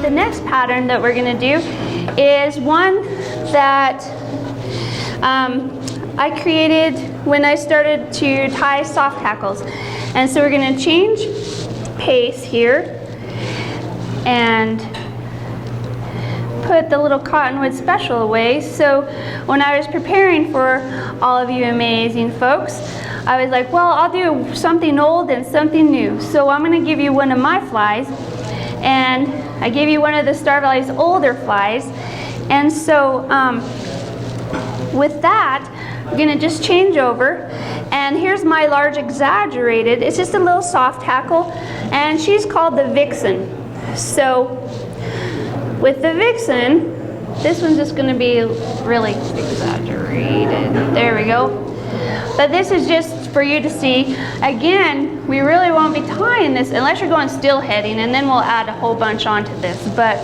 the next pattern that we're going to do is one that I created when I started to tie soft hackles. And so we're going to change pace here and put the little cottonwood special away. So when I was preparing for all of you amazing folks, I was like, well, I'll do something old and something new. So I'm going to give you one of my flies, and I gave you one of the Star Valley's older flies. And so with that, I'm going to just change over, and here's my large exaggerated. It's just a little soft hackle, and she's called the Vixen. So with the Vixen, this one's just going to be really exaggerated. There we go. But this is just for you to see. Again, we really won't be tying this unless you're going steel heading, and then we'll add a whole bunch onto this. But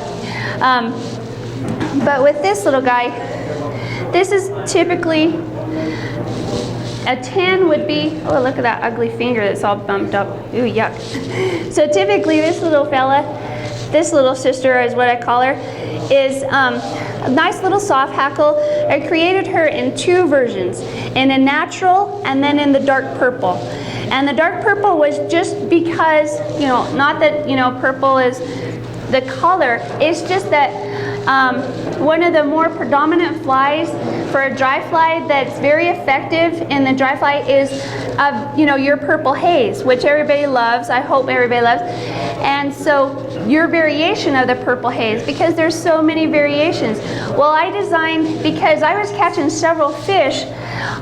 with this little guy, this is typically a 10 would be, oh, look at that ugly finger that's all bumped up. Ooh, yuck. So typically this little fella, this little sister is what I call her, is a nice little soft hackle. I created her in two versions, in a natural and then in the dark purple. And the dark purple was just because, you know, not that, you know, purple is the color, it's just that one of the more predominant flies for a dry fly that's very effective in the dry fly is, you know, your purple haze, which everybody loves. I hope everybody loves. And so your variation of the purple haze, because there's so many variations. Well, I designed, because I was catching several fish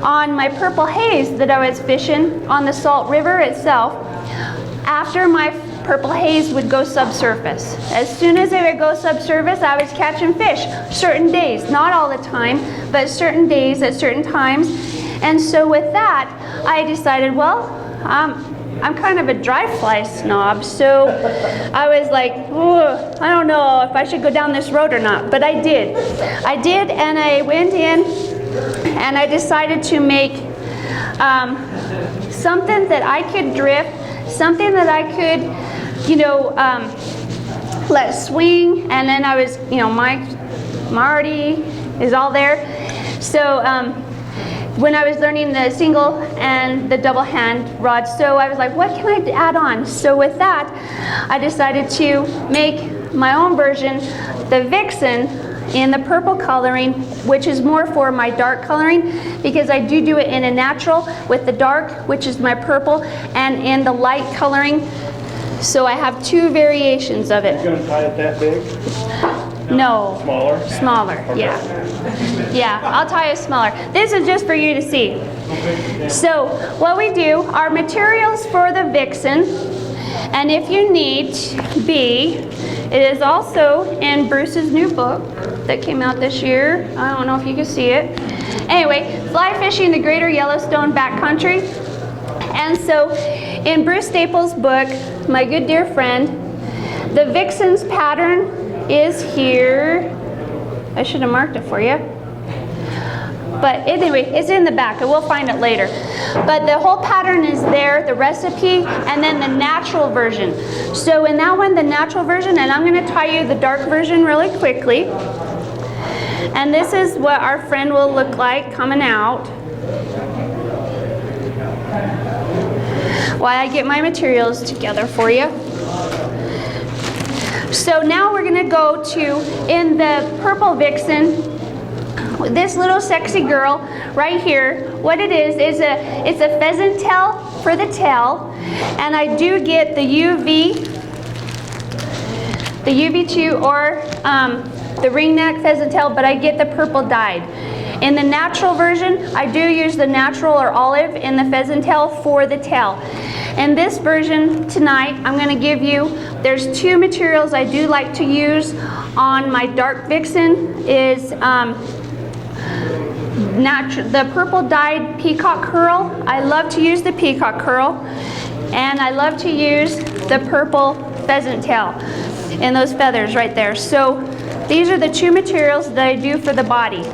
on my purple haze that I was fishing on the Salt River itself, after my purple haze would go subsurface. As soon as it would go subsurface, I was catching fish certain days, not all the time, but certain days at certain times. And so with that, I decided, well, I'm kind of a dry fly snob, so I was like, I don't know if I should go down this road or not, but I did. And I went in and I decided to make something that I could drift, something that I could, you know, let swing. And then I was, you know, Marty is all there. So when I was learning the single and the double hand rod, so I was like, what can I add on? So with that, I decided to make my own version, the Vixen, in the purple coloring, which is more for my dark coloring, because I do it in a natural with the dark, which is my purple, and in the light coloring. So I have two variations of it. You're going to tie it that big? No. Smaller? Smaller, okay. Yeah, I'll tie it smaller. This is just for you to see. Okay. So what we do, our materials for the Vixen, and if you need be, it is also in Bruce's new book that came out this year. I don't know if you can see it. Anyway, Fly Fishing the Greater Yellowstone Backcountry. And so in Bruce Staples' book, my good dear friend, the Vixen's pattern is here. I should have marked it for you. But anyway, it's in the back, and we'll find it later. But the whole pattern is there, the recipe, and then the natural version. So in that one, the natural version, and I'm going to tie you the dark version really quickly. And this is what our friend will look like coming out while I get my materials together for you. So now we're going to go to, in the purple Vixen, this little sexy girl right here. What it is it's a pheasant tail for the tail, and I do get the UV2 or the ring neck pheasant tail, but I get the purple dyed. In the natural version, I do use the natural or olive in the pheasant tail for the tail. In this version tonight, I'm going to give you, there's two materials I do like to use on my dark Vixen is the purple dyed peacock curl. I love to use the peacock curl, and I love to use the purple pheasant tail and those feathers right there. So these are the two materials that I do for the body.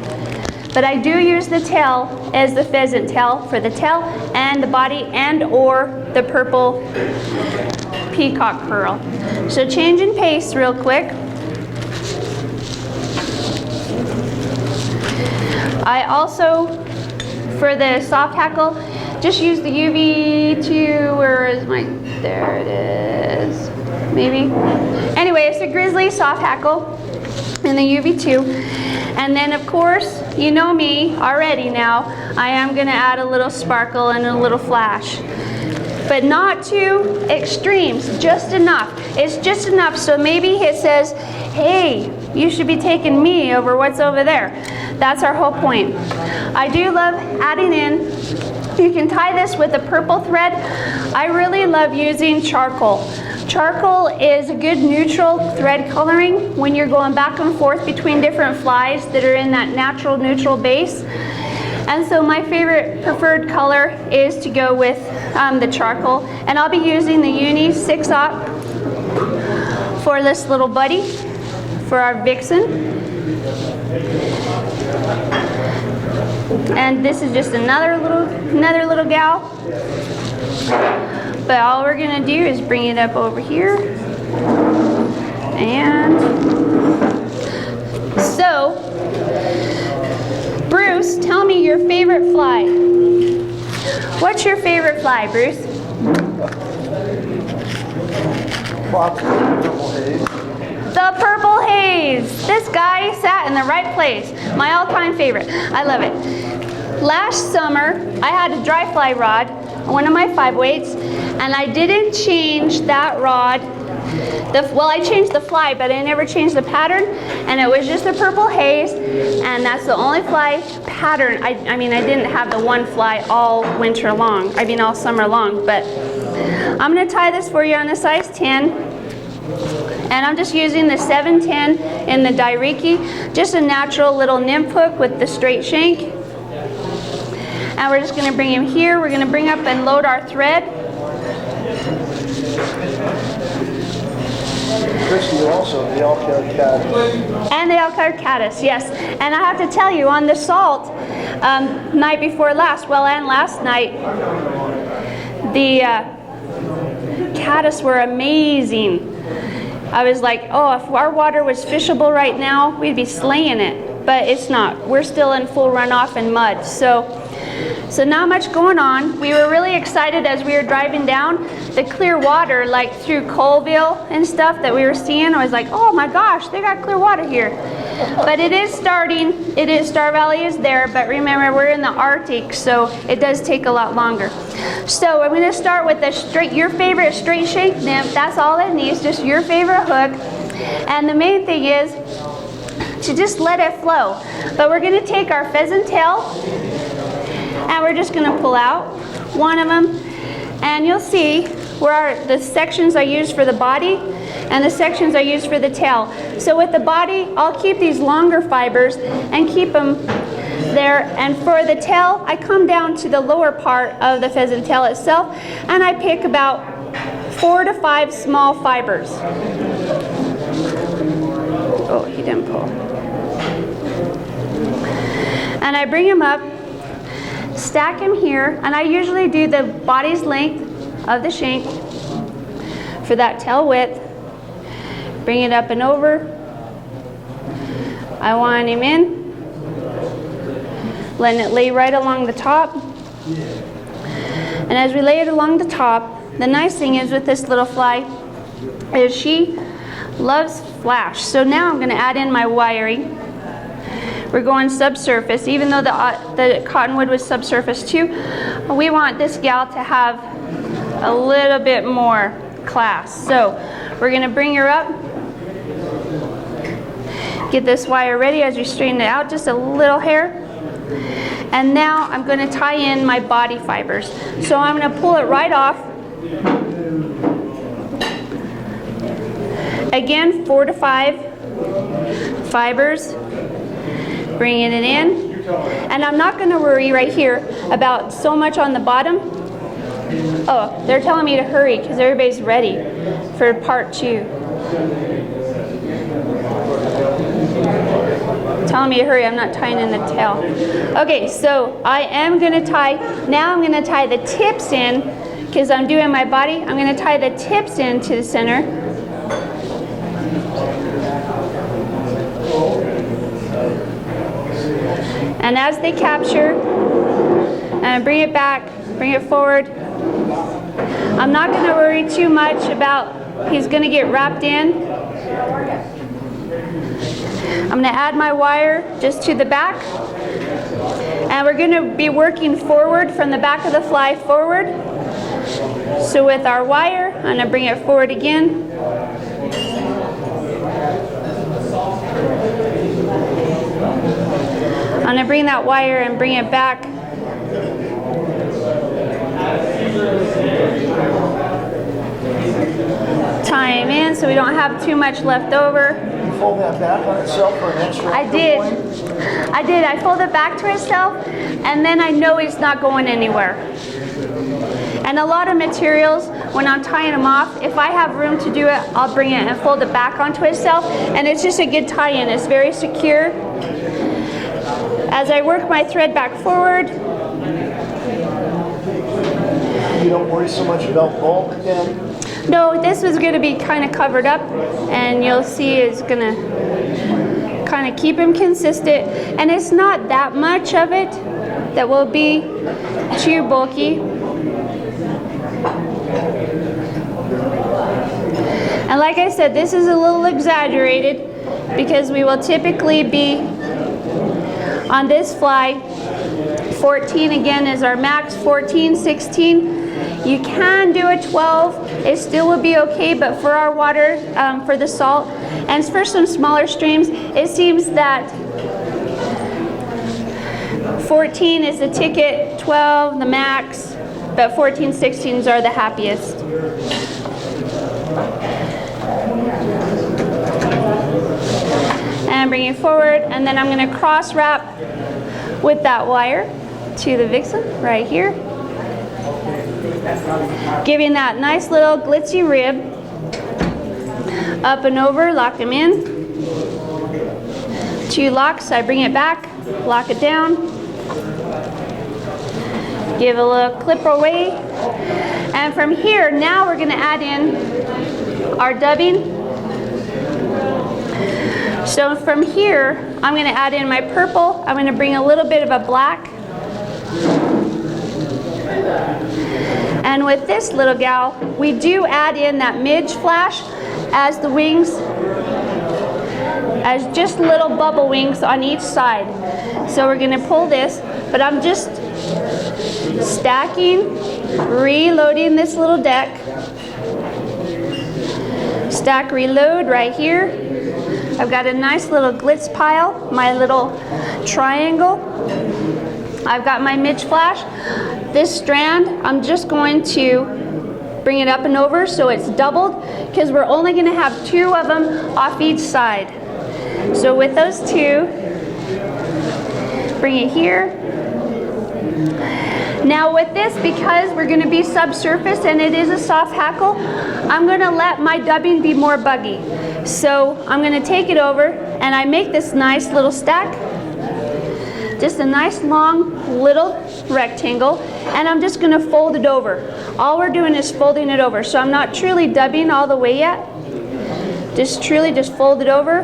But I do use the tail as the pheasant tail for the tail and the body, and or the purple peacock curl. So changing pace real quick. I also, for the soft hackle, just use the UV2, where is my, there it is, maybe. Anyway, it's a Grizzly soft hackle in the UV2. And then of course, you know me already now, I am gonna add a little sparkle and a little flash. But not too extremes, just enough. It's just enough so maybe it says, hey, you should be taking me over what's over there. That's our whole point. I do love adding in, you can tie this with a purple thread. I really love using charcoal. Charcoal is a good neutral thread coloring when you're going back and forth between different flies that are in that natural neutral base. And so my favorite preferred color is to go with the charcoal. And I'll be using the Uni 6-aught for this little buddy, for our Vixen. And this is just another little gal. But all we're gonna do is bring it up over here. And so, Bruce, tell me your favorite fly. What's your favorite fly, Bruce? Purple haze. The purple haze. This guy sat in the right place. My all-time favorite. I love it. Last summer, I had a dry fly rod, one of my 5-weights, and I didn't change that rod. Well, I changed the fly, but I never changed the pattern, and it was just a purple haze, and that's the only fly pattern. I mean, I didn't have the one fly all winter long, I mean all summer long, but I'm gonna tie this for you on a size 10, and I'm just using the 710 in the Dairiki, just a natural little nymph hook with the straight shank. And we're just gonna bring him here. We're gonna bring up and load our thread. Christy also, the elk-haired caddis. And the elk-haired caddis, yes. And I have to tell you, on the salt, night before last, well, and last night, the caddis were amazing. I was like, oh, if our water was fishable right now, we'd be slaying it. But it's not. We're still in full runoff and mud. So not much going on. We were really excited as we were driving down. The clear water, like through Colville and stuff that we were seeing, I was like, oh my gosh, they got clear water here. But it is starting. It is, Star Valley is there, but remember, we're in the Arctic, so it does take a lot longer. So I'm gonna start with your favorite straight shank nymph. That's all it needs, just your favorite hook. And the main thing is to just let it flow. But we're gonna take our pheasant tail, and we're just gonna pull out one of them, and you'll see where the sections I use for the body and the sections I use for the tail. So with the body, I'll keep these longer fibers and keep them there, and for the tail, I come down to the lower part of the pheasant tail itself, and I pick about 4 to 5 small fibers. Oh, he didn't pull. And I bring him up, stack him here, and I usually do the body's length of the shank for that tail width. Bring it up and over. I want him in, letting it lay right along the top. And as we lay it along the top, the nice thing is with this little fly is she loves flash. So now I'm going to add in my wiring. We're going subsurface, even though the cottonwood was subsurface too. We want this gal to have a little bit more class. So we're gonna bring her up, get this wire ready as we straighten it out, just a little hair. And now I'm gonna tie in my body fibers. So I'm gonna pull it right off. Again, 4 to 5 fibers. Bringing it in, and I'm not going to worry right here about so much on the bottom. Oh, they're telling me to hurry because everybody's ready for part 2. Telling me to hurry, I'm not tying in the tail. Okay, so I am going to tie, now I'm going to tie the tips in because I'm doing my body. I'm going to tie the tips into the center. And as they capture, and bring it back, bring it forward. I'm not going to worry too much about he's going to get wrapped in. I'm going to add my wire just to the back. And we're going to be working forward from the back of the fly forward. So with our wire, I'm going to bring it forward again. I'm going to bring that wire and bring it back. Tie him in so we don't have too much left over. You fold that back on itself for an extra I did. point? I did. I fold it back to itself, and then I know it's not going anywhere. And a lot of materials, when I'm tying them off, if I have room to do it, I'll bring it and fold it back onto itself, and it's just a good tie-in. It's very secure. As I work my thread back forward, You don't worry so much about bulk then? no, this is going to be kind of covered up, and you'll see it's going to kind of keep them consistent. And it's not that much of it that will be too bulky. And like I said, this is a little exaggerated because we will typically be on this fly. 14 again is our max, 14, 16. You can do a 12, it still would be okay, but for our water, for the salt, and for some smaller streams, it seems that 14 is the ticket, 12 the max, but 14, 16s are the happiest. And bring it forward, and then I'm going to cross wrap with that wire to the Vixen right here, giving that nice little glitzy rib. Up and over, lock them in. 2 locks, I bring it back, lock it down, give a little clip away, and from here now we're going to add in our dubbing. So from here I'm going to add in my purple. I'm going to bring a little bit of a black. And with this little gal, we do add in that midge flash as the wings, as just little bubble wings on each side. So we're going to pull this, but I'm just stacking, reloading this little deck. Stack, reload right here. I've got a nice little glitz pile, my little triangle. I've got my midge flash. This strand, I'm just going to bring it up and over so it's doubled, because we're only going to have 2 of them off each side. So with those 2, bring it here. Now with this, because we're going to be subsurface and it is a soft hackle, I'm going to let my dubbing be more buggy. So I'm going to take it over and I make this nice little stack, just a nice long little rectangle, and I'm just going to fold it over. All we're doing is folding it over, so I'm not truly dubbing all the way yet. Just truly just fold it over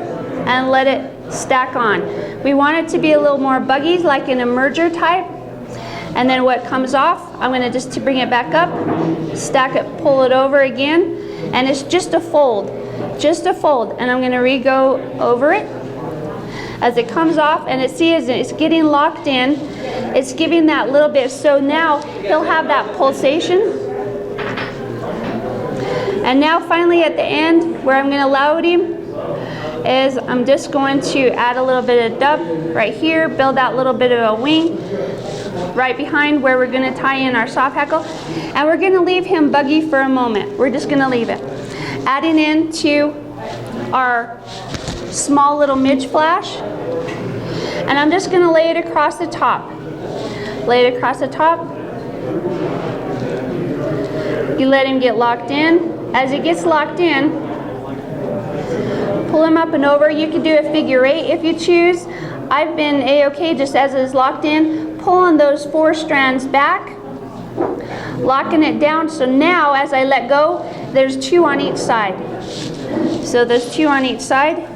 and let it stack on. We want it to be a little more buggy, like an emerger type. And then what comes off, I'm going to just bring it back up, stack it, pull it over again, and it's just a fold, and I'm going to re-go over it. As it comes off, and see as it's getting locked in, it's giving that little bit, so now he'll have that pulsation. And now finally at the end, where I'm going to load him, is I'm just going to add a little bit of dub right here, build that little bit of a wing right behind where we're going to tie in our soft hackle, and we're going to leave him buggy for a moment. We're just going to leave it. Adding into our small little midge flash, and I'm just going to lay it across the top. Lay it across the top. You let him get locked in. As it gets locked in, pull him up and over. You can do a figure 8 if you choose. I've been a-okay just as it is locked in. Pulling those 4 strands back, locking it down, so now as I let go, there's 2 on each side. So there's 2 on each side.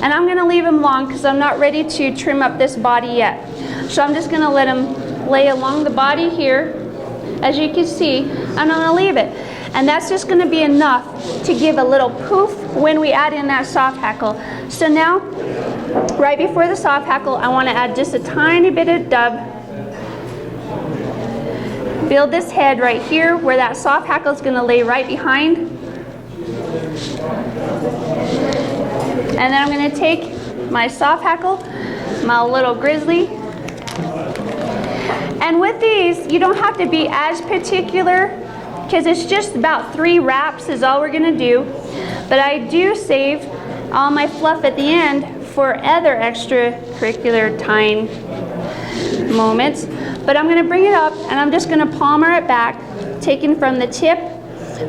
And I'm gonna leave him long because I'm not ready to trim up this body yet. So I'm just gonna let him lay along the body here, as you can see, and I'm gonna leave it. And that's just gonna be enough to give a little poof when we add in that soft hackle. So now, right before the soft hackle, I wanna add just a tiny bit of dub. Build this head right here where that soft hackle is gonna lay right behind. And then I'm gonna take my soft hackle, my little grizzly. And with these, you don't have to be as particular because it's just about 3 wraps is all we're gonna do. But I do save all my fluff at the end for other extracurricular tying moments. But I'm gonna bring it up and I'm just gonna palmer it back, taking from the tip,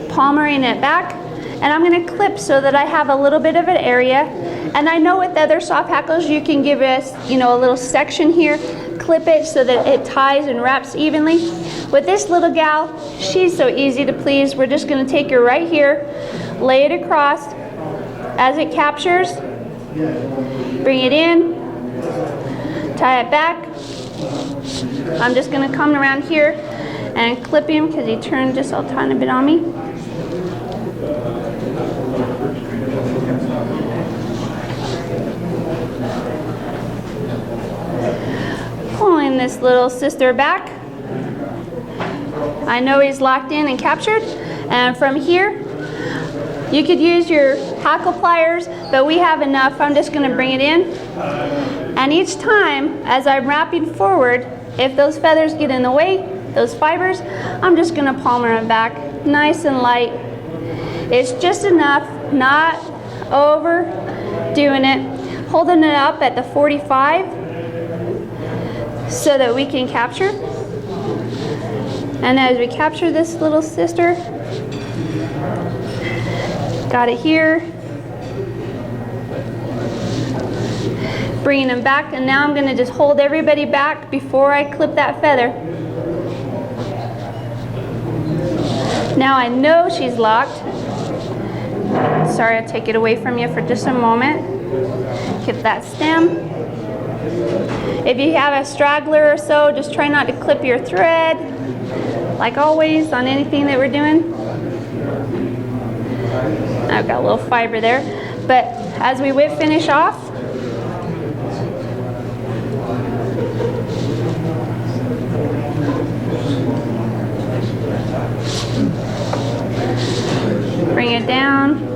palmering it back, and I'm gonna clip so that I have a little bit of an area. And I know with other soft hackles, you can give us, you know, a little section here, clip it so that it ties and wraps evenly. With this little gal, she's so easy to please. We're just gonna take her right here, lay it across. As it captures, bring it in, tie it back. I'm just gonna come around here and clip him because he turned just a tiny bit on me. Pulling this little sister back. I know he's locked in and captured. And from here, you could use your hackle pliers, but we have enough. I'm just gonna bring it in. And each time, as I'm wrapping forward, if those feathers get in the way, those fibers, I'm just gonna palmer them back, nice and light. It's just enough, not overdoing it. Holding it up at the 45 so that we can capture. And as we capture this little sister, got it here. Bringing them back, and now I'm gonna just hold everybody back before I clip that feather. Now I know she's locked. Sorry, I'll take it away from you for just a moment. Get that stem. If you have a straggler or so, just try not to clip your thread, like always on anything that we're doing. I've got a little fiber there, but as we whip finish off, bring it down.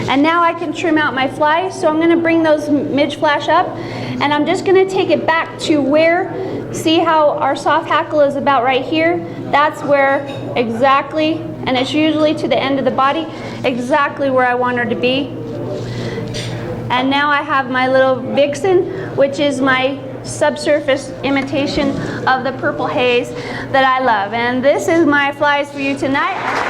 And now I can trim out my fly, so I'm gonna bring those midge flash up, and I'm just gonna take it back to where, see how our soft hackle is about right here? That's where exactly, and it's usually to the end of the body, exactly where I want her to be. And now I have my little Vixen, which is my subsurface imitation of the purple haze that I love. And this is my flies for you tonight.